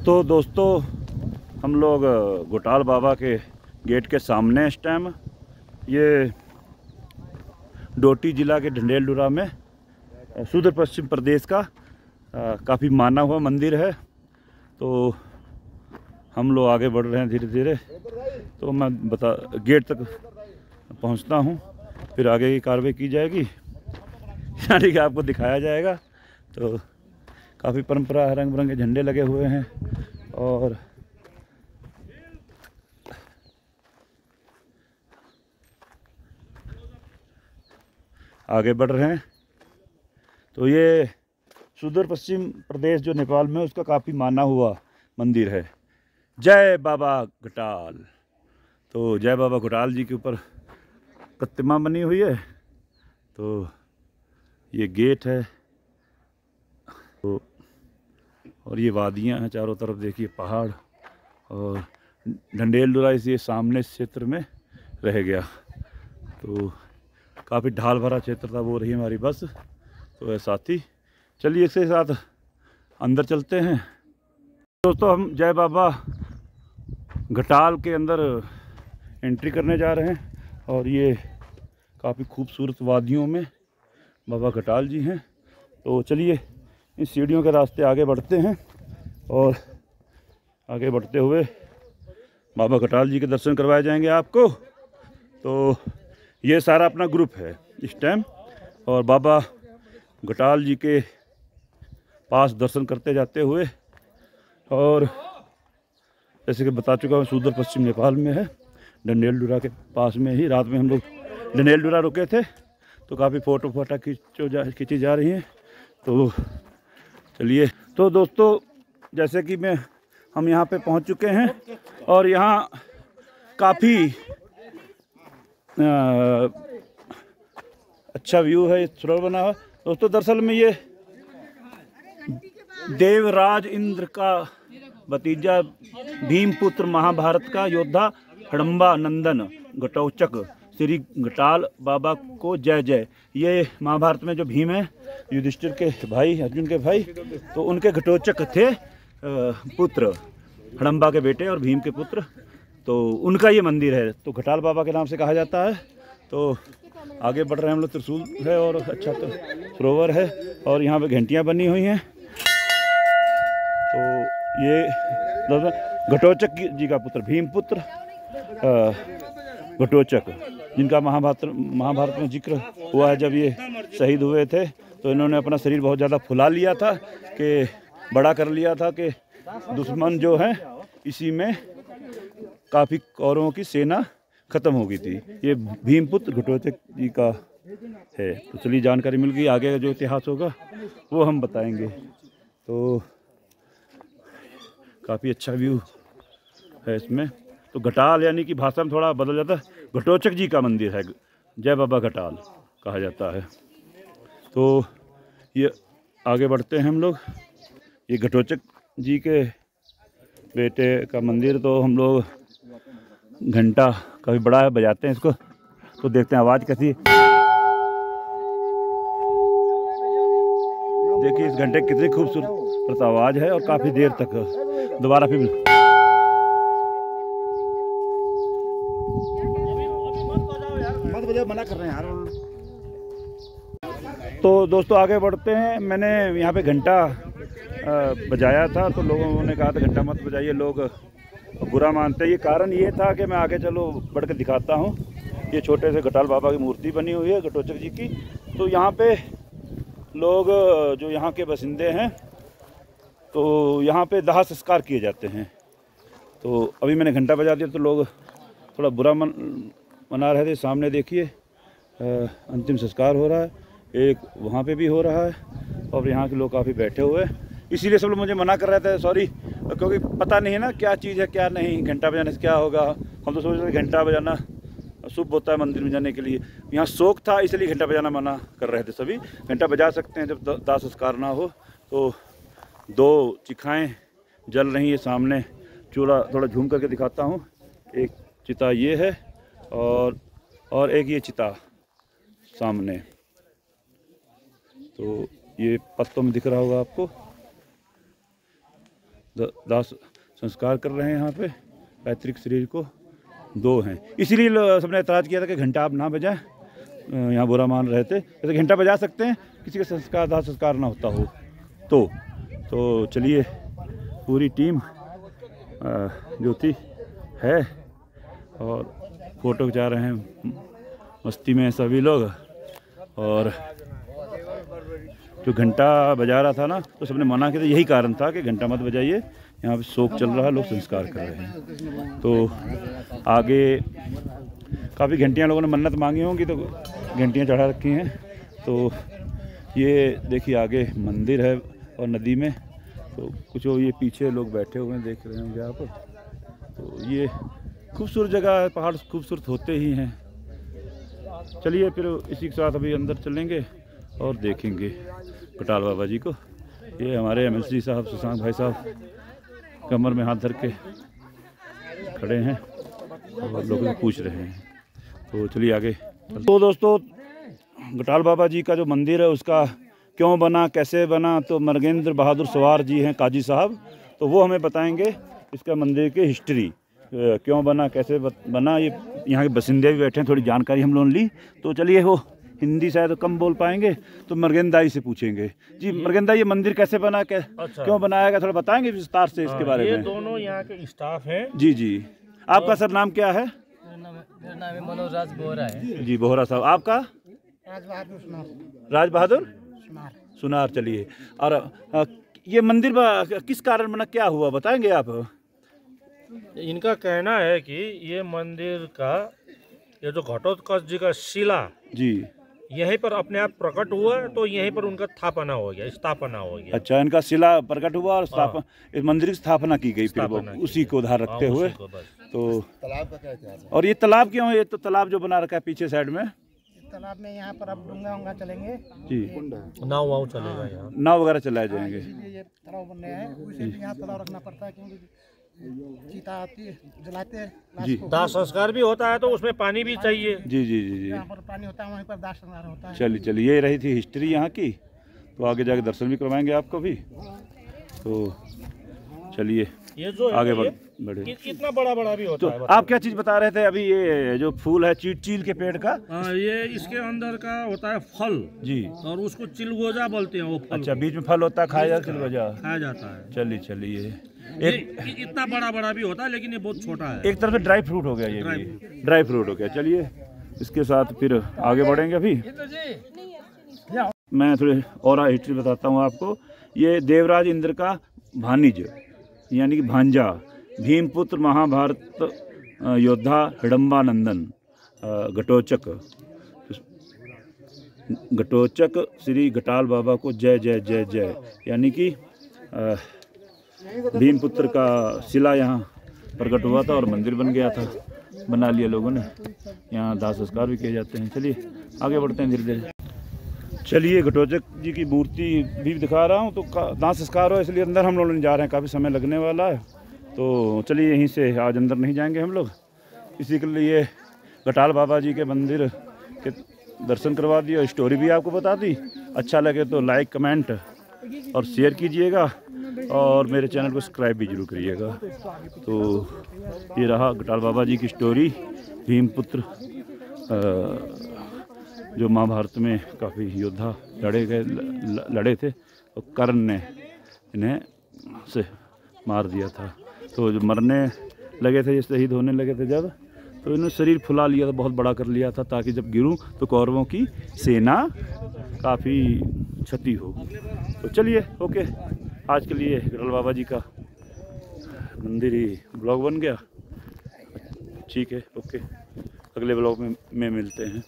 तो दोस्तों हम लोग घोटाल बाबा के गेट के सामने इस टाइम ये डोटी ज़िला के ढंडेलडुरा में सुदूर पश्चिम प्रदेश का काफ़ी माना हुआ मंदिर है। तो हम लोग आगे बढ़ रहे हैं धीरे धीरे। तो मैं गेट तक पहुंचता हूं, फिर आगे की कार्रवाई की जाएगी, यानी कि आपको दिखाया जाएगा। तो काफ़ी परंपरा, रंग बिरंगे झंडे लगे हुए हैं और आगे बढ़ रहे हैं। तो ये सुदूर पश्चिम प्रदेश जो नेपाल में, उसका काफ़ी माना हुआ मंदिर है, जय बाबा घटाल। तो जय बाबा घटाल जी के ऊपर प्रतिमा बनी हुई है। तो ये गेट है। तो और ये वादियाँ हैं चारों तरफ, देखिए पहाड़, और ढंडेलडुरा इसी सामने क्षेत्र में रह गया। तो काफ़ी ढाल भरा क्षेत्र था। वो रही हमारी बस। तो है साथी, चलिए इसके साथ अंदर चलते हैं। दोस्तों हम जय बाबा घटाल के अंदर एंट्री करने जा रहे हैं और ये काफ़ी खूबसूरत वादियों में बाबा घटाल जी हैं। तो चलिए इस सीढ़ियों के रास्ते आगे बढ़ते हैं और आगे बढ़ते हुए बाबा घटाल जी के दर्शन करवाए जाएंगे आपको। तो ये सारा अपना ग्रुप है इस टाइम, और बाबा घटाल जी के पास दर्शन करते जाते हुए, और जैसे कि बता चुका हूँ सुदूर पश्चिम नेपाल में है, ढंडेलडुरा के पास में ही। रात में हम लोग ढंडेलडुरा रुके थे, तो काफ़ी फ़ोटो खींची जा रही हैं। तो चलिए। तो दोस्तों जैसे कि हम यहाँ पे पहुँच चुके हैं और यहाँ काफ़ी अच्छा व्यू है, सरोवर बना हुआ। दोस्तों दरअसल में ये देवराज इंद्र का भतीजा, भीमपुत्र, महाभारत का योद्धा हडम्बा नंदन घटोचक श्री घटाल बाबा को जय जय। ये महाभारत में जो भीम है, युधिष्ठिर के भाई, अर्जुन के भाई, तो उनके घटोचक थे पुत्र, हडम्बा के बेटे और भीम के पुत्र। तो उनका ये मंदिर है, तो घटाल बाबा के नाम से कहा जाता है। तो आगे बढ़ रहे हैं हम लोग। त्रिशूल है और अच्छा तो सरोवर है, और यहाँ पे घंटियाँ बनी हुई हैं। तो ये घटोचक जी का पुत्र, भीमपुत्र घटोचक, जिनका महाभारत में जिक्र हुआ है। जब ये शहीद हुए थे तो इन्होंने अपना शरीर बहुत ज़्यादा फुला लिया था, कि बड़ा कर लिया था, कि दुश्मन जो है इसी में काफ़ी कौरवों की सेना ख़त्म हो गई थी। ये भीमपुत्र घटोचक जी का है। तो चलिए जानकारी मिल गई। आगे का जो इतिहास होगा वो हम बताएंगे। तो काफ़ी अच्छा व्यू है इसमें। तो घटाल यानी कि भाषा में थोड़ा बदल जाता है, घटोचक जी का मंदिर है, जय बाबा घटाल कहा जाता है। तो ये आगे बढ़ते हैं हम लोग। ये घटोचक जी के बेटे का मंदिर। तो हम लोग घंटा काफ़ी बड़ा है, बजाते हैं इसको, तो देखते हैं आवाज़ कैसी। देखिए इस घंटे की कितनी खूबसूरत आवाज़ है, और काफ़ी देर तक दोबारा फिर मत बजाओ, मना कर रहे हैं यार। तो दोस्तों आगे बढ़ते हैं। मैंने यहाँ पे घंटा बजाया था, तो लोगों ने कहा था घंटा मत बजाइए, लोग बुरा मानते हैं। ये कारण ये था कि मैं आगे चलो बढ़ के दिखाता हूँ। ये छोटे से घटाल बाबा की मूर्ति बनी हुई है घटोचक जी की। तो यहाँ पे लोग जो यहाँ के बासिंदे हैं, तो यहाँ पे दाह संस्कार किए जाते हैं। तो अभी मैंने घंटा बजा दिया तो लोग थोड़ा बुरा मना रहे थे। सामने देखिए अंतिम संस्कार हो रहा है, एक वहाँ पे भी हो रहा है, और यहाँ के लोग काफ़ी बैठे हुए हैं। इसीलिए सब लोग मुझे मना कर रहे थे, सॉरी, क्योंकि पता नहीं है ना क्या चीज़ है क्या नहीं, घंटा बजाने से क्या होगा। हम तो सोच रहे थे घंटा बजाना शुभ होता है मंदिर में जाने के लिए। यहाँ शौक था, इसलिए घंटा बजाना मना कर रहे थे सभी। घंटा बजा सकते हैं जब दाह संस्कार ना हो। तो 2 चिखाएँ जल रही है सामने। चूल्हा थोड़ा झूम करके दिखाता हूँ। एक चिता ये है, और एक ये चिता सामने। तो ये पत्तों में दिख रहा होगा आपको। दाह संस्कार कर रहे हैं यहाँ पे। पैतृक शरीर को 2 हैं, इसीलिए सबने एतराज़ किया था कि घंटा आप ना बजाएं, यहाँ बुरा मान रहे थे। जैसे घंटा बजा सकते हैं, किसी का संस्कार दाह संस्कार ना होता हो तो चलिए पूरी टीम ज्योति है और फ़ोटो खिंचा रहे हैं, मस्ती में सभी लोग। और जो घंटा बजा रहा था ना, तो सबने मना किया था, यही कारण था कि घंटा मत बजाइए, यहाँ पे शोक चल रहा है, लोग संस्कार कर रहे हैं। तो आगे काफ़ी घंटियाँ लोगों ने मन्नत मांगी होंगी, तो घंटियाँ चढ़ा रखी हैं। तो ये देखिए आगे मंदिर है और नदी में तो कुछ ये पीछे लोग बैठे हुए हैं, देख रहे होंगे आप। तो ये खूबसूरत जगह है, पहाड़ खूबसूरत होते ही हैं। चलिए फिर इसी के साथ अभी अंदर चलेंगे और देखेंगे गटाल बाबा जी को। ये हमारे MLC साहब शशांक भाई साहब कमर में हाथ धर के खड़े हैं और लोग पूछ रहे हैं। तो चलिए आगे। तो दोस्तों, गटाल बाबा जी का जो मंदिर है उसका क्यों बना, कैसे बना, तो मर्गेंद्र बहादुर सवार जी हैं काजी साहब, तो वो हमें बताएंगे इसका मंदिर की हिस्ट्री, क्यों बना, कैसे बना। ये यहाँ के बासिंदे भी बैठे हैं, थोड़ी जानकारी हम लोगों ने ली। तो चलिए, वो हिंदी शायद कम बोल पाएंगे तो मर्गेंदाई से पूछेंगे। जी मर्गेंदाई, ये मंदिर कैसे बना, क्यों बनाया गया, थोड़ा बताएंगे विस्तार से इसके बारे में। ये दोनों यहाँ के स्टाफ हैं। जी जी। आपका सर नाम क्या है? मेरा नाम है मनोज राज बोहरा है। जी बोहरा साहब। आपका? राज बहादुर सुनार। चलिए, और ये मंदिर किस कारण बना, क्या हुआ, बताएंगे आप? इनका कहना है कि ये मंदिर का ये जो घटोत्कच जी का शिला जी यहीं पर अपने आप प्रकट हुआ, तो यहीं पर उनका स्थापना हो गया, स्थापना हो गया। अच्छा, इनका शिला प्रकट हुआ और स्थापना, इस मंदिर की स्थापना की गई, फिर वो उसी को उधार रखते हुए। तो तालाब का क्या इतिहास है? और ये तालाब क्यों है? ये तो तालाब जो बना रखा है पीछे साइड में, तालाब में यहाँ पर अब डूंगा उंगा चलेंगे जी, नाव वाव चलेगा, यहाँ नाव वगैरह चलाए जाएंगे। ये तालाब बन रहा है, उसे भी यहाँ तालाब रखना पड़ता है क्योंकि चीता आती है, जलाते हैं लाश को। दाह संस्कार भी होता है तो उसमें पानी भी चाहिए। जी जी जी जी। जहाँ पर पानी होता है वहीं पर दाह संस्कार होता है। चलिए चलिए, ये रही थी हिस्ट्री यहाँ की। तो आगे जाके दर्शन भी करवाएंगे आपको भी। तो चलिए ये जो आगे बढ़े। कितना बड़ा बड़ा भी होता है। तो आप क्या चीज़ बता रहे थे अभी? ये जो फूल है चील के पेड़ का, ये इसके अंदर का होता है फल जी, और उसको चिलगोजा बोलते हैं वो फल। अच्छा, बीच में फल होता है, खाया जाता है, खाया जाता है। चलिए चलिए, एक इतना बड़ा बड़ा भी होता है लेकिन ये बहुत छोटा है। एक तरफ से ड्राई फ्रूट हो गया, ये भी ड्राई फ्रूट हो गया। चलिए इसके साथ फिर आगे बढ़ेंगे। अभी मैं थोड़ी और हिस्ट्री बताता हूँ आपको। ये देवराज इंद्र का भानिज यानी कि भांजा, भीमपुत्र महाभारत योद्धा हिडम्बानंदन घटोचक श्री गटाल बाबा को जय जय जय जय, यानी कि भीमपुत्र का शिला यहाँ प्रकट हुआ था और मंदिर बन गया था, बना लिया लोगों ने। यहाँ दाह संस्कार भी किए जाते हैं। चलिए आगे बढ़ते हैं धीरे धीरे। चलिए, घटोचक जी की मूर्ति भी दिखा रहा हूँ। तो दाह संस्कार हो इसलिए अंदर हम लोग नहीं जा रहे हैं, काफ़ी समय लगने वाला है। तो चलिए यहीं से, आज अंदर नहीं जाएंगे हम लोग। इसी के लिए गटाल बाबा जी के मंदिर के दर्शन करवा दिए और स्टोरी भी आपको बता दी। अच्छा लगे तो लाइक, कमेंट और शेयर कीजिएगा और मेरे चैनल को सब्सक्राइब भी जरूर करिएगा। तो ये रहा गटाल बाबा जी की स्टोरी। भीमपुत्र जो महाभारत में काफ़ी योद्धा लड़े थे और कर्ण ने इन्हें से मार दिया था। तो जो मरने लगे थे, ये शहीद होने लगे थे जब, तो इन्होंने शरीर फुला लिया था, बहुत बड़ा कर लिया था, ताकि जब गिरूं तो कौरवों की सेना काफ़ी क्षति हो। तो चलिए ओके, आज के लिए गटाल बाबा जी का मंदिर ही ब्लॉग बन गया। ठीक है, ओके, अगले ब्लॉग में मिलते हैं।